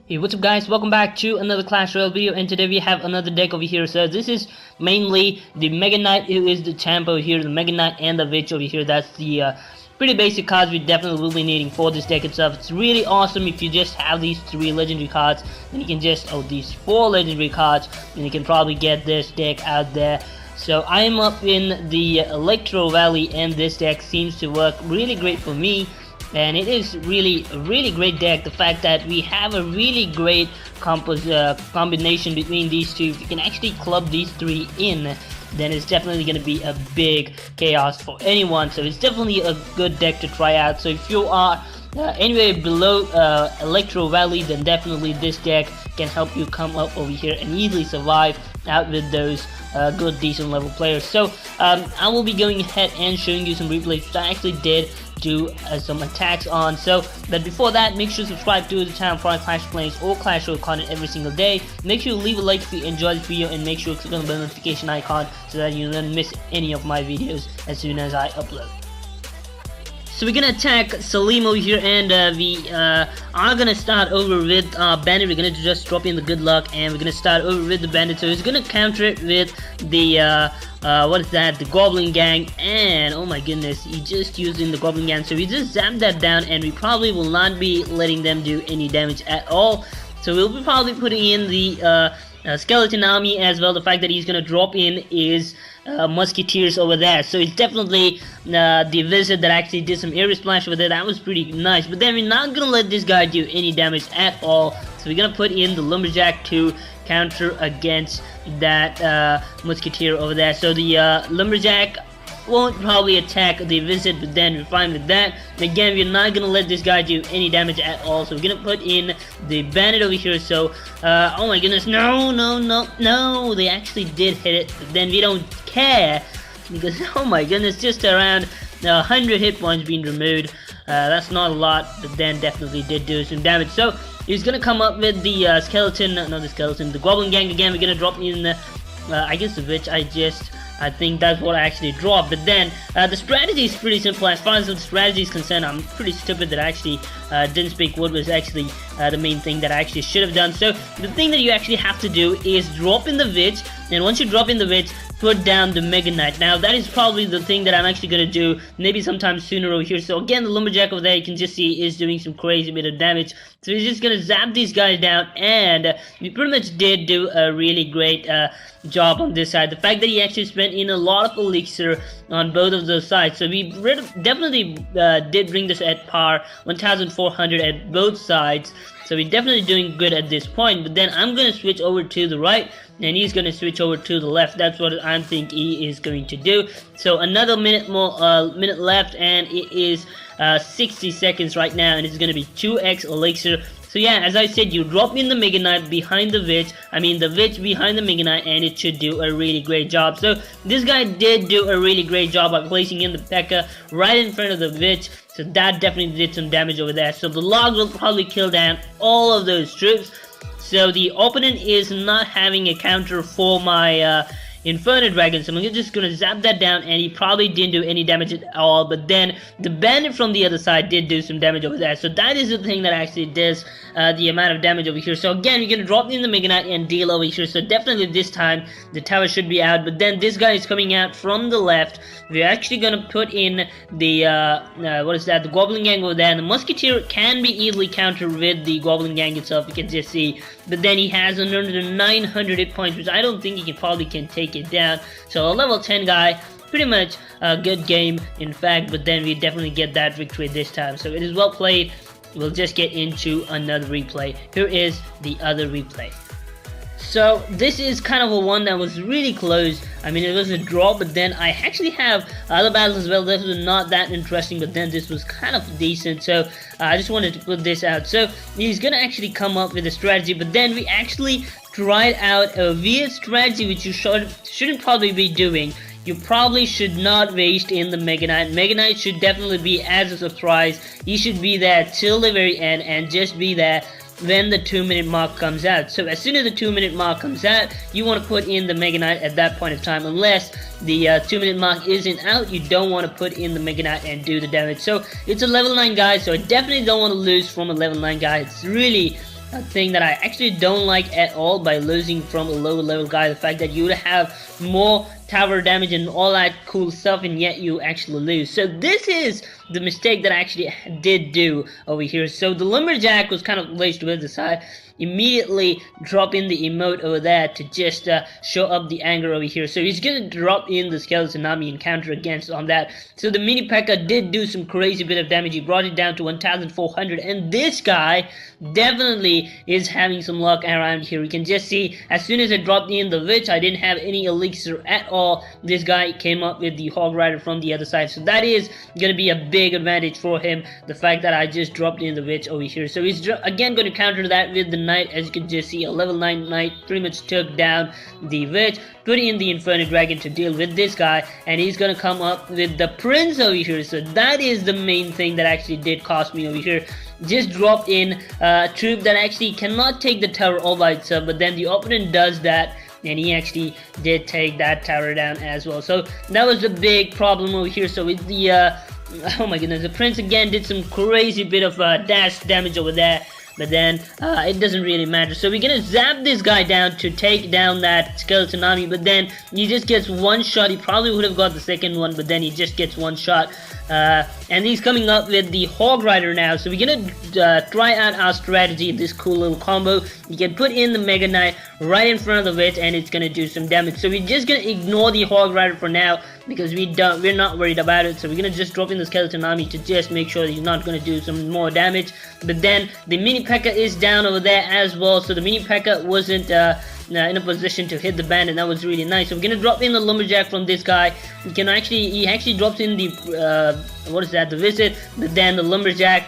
Hey, what's up guys, welcome back to another Clash Royale video, and today we have another deck over here. So this is mainly the Mega Knight, who is the champ over here, the Mega Knight and the Witch over here. That's the pretty basic cards we definitely will be needing for this deck itself. It's really awesome if you just have these 3 legendary cards, then you can just, these 4 legendary cards, and you can probably get this deck out there. So I am up in the Electro Valley, and this deck seems to work really great for me. And it is really a really great deck. The fact that we have a really great combination between these two. If you can actually club these 3 in, then it's definitely going to be a big chaos for anyone. So it's definitely a good deck to try out. So if you are anywhere below Electro Valley, then definitely this deck can help you come up over here and easily survive out with those good decent level players. So I will be going ahead and showing you some replays which I actually did do some attacks on. So but before that, make sure to subscribe to the channel for Clash Plays or Clash Royale content every single day. Make sure you leave a like if you enjoyed this video, and make sure to click on the notification icon so that you don't miss any of my videos as soon as I upload. So we're gonna attack Salim over here, and we are gonna start over with Bandit. We're gonna just drop in the good luck, and we're gonna start over with the Bandit. So he's gonna counter it with the what is that? The Goblin Gang, and oh my goodness, he just used in the Goblin Gang. So we just zapped that down, and we probably will not be letting them do any damage at all. So we'll be probably putting in the Skeleton Army as well. The fact that he's gonna drop in is Musketeers over there, so it's definitely the Wizard that actually did some Ayrus splash over there. That was pretty nice, but then we're not gonna let this guy do any damage at all. So we're gonna put in the lumberjack to counter against that Musketeer over there. So the lumberjack won't probably attack the Wizard, but then we're fine with that. Again, we're not gonna let this guy do any damage at all, so we're gonna put in the Bandit over here. So oh my goodness, no, they actually did hit it, but then we don't care because oh my goodness, just around 100 hit points being removed. That's not a lot, but then definitely did do some damage. So he's gonna come up with the skeleton, not the skeleton, the Goblin Gang again. We're gonna drop in the I guess the Witch. I think that's what I actually dropped. But then the strategy is pretty simple. As far as the strategy is concerned, I'm pretty stupid that I actually didn't speak what was actually the main thing that I actually should have done. So the thing that you actually have to do is drop in the Witch, and once you drop in the Witch, put down the Mega Knight. Now that is probably the thing that I'm actually going to do maybe sometime sooner over here. So again, the lumberjack over there, you can just see is doing some crazy bit of damage. So he's just going to zap these guys down, and we pretty much did do a really great job on this side. The fact that he actually spent in a lot of elixir on both of those sides. So we definitely did bring this at par, 1400 at both sides. So we're definitely doing good at this point. But then I'm going to switch over to the right, and he's going to switch over to the left. That's what I think he is going to do. So another minute left, and it is 60 seconds right now, and it's going to be 2x elixir. So yeah, as I said, you drop in the Mega Knight behind the Witch, the Witch behind the Mega Knight, and it should do a really great job. So this guy did do a really great job by placing in the P.E.K.K.A. right in front of the Witch. So that definitely did some damage over there. So the log will probably kill down all of those troops. So the opponent is not having a counter for my Inferno Dragon, so I'm just gonna zap that down, and he probably didn't do any damage at all. But then the Bandit from the other side did do some damage over there. So that is the thing that actually does the amount of damage over here. So again, you're gonna drop in the Mega Knight and deal over here. So definitely this time the tower should be out. But then this guy is coming out from the left. We're actually gonna put in the what is that? The Goblin Gang over there. And the Musketeer can be easily countered with the Goblin Gang itself. You can just see. But then he has another 900 hit points, which I don't think he probably can take it down. So a level 10 guy, pretty much a good game in fact, but then we definitely get that victory this time. So it is well played. We'll just get into another replay. Here is the other replay. So this is kind of a one that was really close. It was a draw, but then I actually have other battles as well. This was not that interesting, but then this was kind of decent. So I just wanted to put this out. So he's gonna actually come up with a strategy, but then we actually tried out a weird strategy which you shouldn't probably be doing. You probably should not waste in the Mega Knight. Mega Knight should definitely be as a surprise. He should be there till the very end and just be there when the 2-minute mark comes out. So as soon as the 2-minute mark comes out, you want to put in the Mega Knight at that point of time. Unless the 2-minute mark isn't out, you don't want to put in the Mega Knight and do the damage. So it's a level 9 guy, so I definitely don't want to lose from a level 9 guy. It's really thing that I actually don't like at all by losing from a lower level guy. The fact that you would have more tower damage and all that cool stuff, and yet you actually lose. So this is the mistake that I actually did do over here. So the lumberjack was kind of placed with the side. Immediately drop in the emote over there to just show up the anger over here. So he's gonna drop in the skeleton army and counter against on that. So the mini P.E.K.K.A did do some crazy bit of damage. He brought it down to 1,400, and this guy definitely is having some luck around here. You can just see as soon as I dropped in the witch, I didn't have any elixir at all. This guy came up with the hog rider from the other side. So that is gonna be a big advantage for him, the fact that I just dropped in the witch over here. So he's again going to counter that with the knight. As you can just see, a level 9 knight pretty much took down the witch, put in the inferno dragon to deal with this guy, and he's gonna come up with the prince over here. So that is the main thing that actually did cost me over here. Just dropped in a troop that actually cannot take the tower all by itself, but then the opponent does that, and he actually did take that tower down as well. So that was a big problem over here. So with the oh my goodness, the prince again did some crazy bit of dash damage over there, but then it doesn't really matter. So we're gonna zap this guy down to take down that skeleton army, but then he just gets one shot. He probably would have got the second one, but then he just gets one shot. And he's coming up with the hog rider now. So we're gonna try out our strategy, this cool little combo. You can put in the mega knight right in front of the witch, and it's gonna do some damage. So we're just gonna ignore the hog rider for now, because we're not worried about it. So we're gonna just drop in the skeleton army to just make sure that he's not gonna do some more damage. But then the mini P.E.K.K.A is down over there as well. So the mini P.E.K.K.A wasn't in a position to hit the band, and that was really nice. So we're gonna drop in the lumberjack from this guy. He actually drops in the what is that, the visit, but then the lumberjack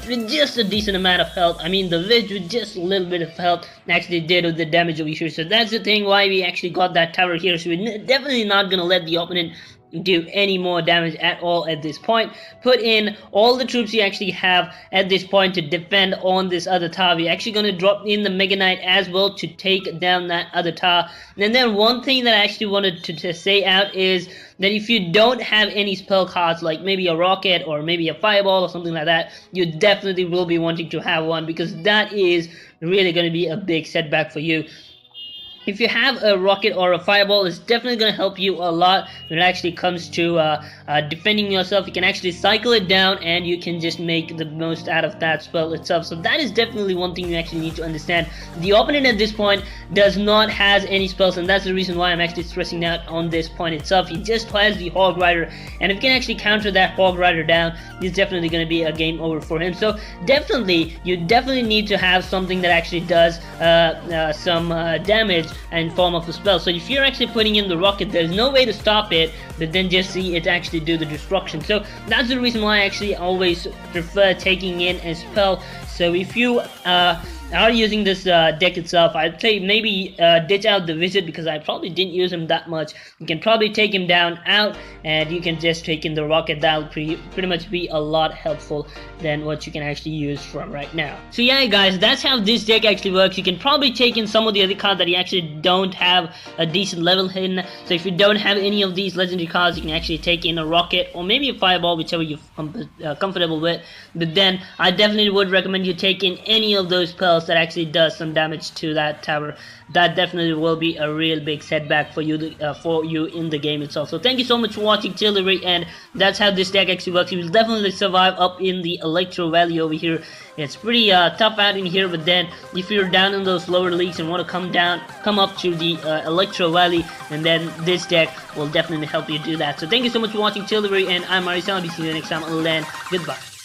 with just a decent amount of health. I mean, the witch with just a little bit of health actually did the damage over here. So that's the thing why we actually got that tower here. So we're definitely not gonna let the opponent do any more damage at all at this point. Put in all the troops you actually have at this point to defend on this other tower. We're actually going to drop in the Mega Knight as well to take down that other tower. And then one thing that I actually wanted to say out is that if you don't have any spell cards, like maybe a rocket or maybe a fireball or something like that, you definitely will be wanting to have one, because that is really going to be a big setback for you. If you have a rocket or a fireball, it's definitely going to help you a lot when it actually comes to defending yourself. You can actually cycle it down, and you can just make the most out of that spell itself. So that is definitely one thing you actually need to understand. The opponent at this point does not have any spells, and that's the reason why I'm actually stressing out on this point itself. He just has the hog rider, and if you can actually counter that hog rider down, it's definitely going to be a game over for him. So you definitely need to have something that actually does some damage in form of a spell. So if you're actually putting in the rocket, there's no way to stop it, but then just see it actually do the destruction. So that's the reason why I actually always prefer taking in a spell. So if you are using this deck itself, I'd say maybe ditch out the visit, because I probably didn't use him that much. You can probably take him down out, and you can just take in the rocket. That'll pretty much be a lot helpful than what you can actually use from right now. So yeah guys, that's how this deck actually works. You can probably take in some of the other cards that you actually don't have a decent level in. So if you don't have any of these legendary cards, you can actually take in a rocket or maybe a fireball, whichever you're comfortable with. But then I definitely would recommend you take in any of those spells that actually does some damage to that tower. That definitely will be a real big setback for you in the game itself. So thank you so much for watching till the very end. That's how this deck actually works. You will definitely survive up in the Electro Valley over here. It's pretty tough out in here, but then if you're down in those lower leagues and want to come up to the Electro Valley, and then this deck will definitely help you do that. So thank you so much for watching till the very end. I'm Ayrus, and I'll be seeing you next time. Until then, goodbye.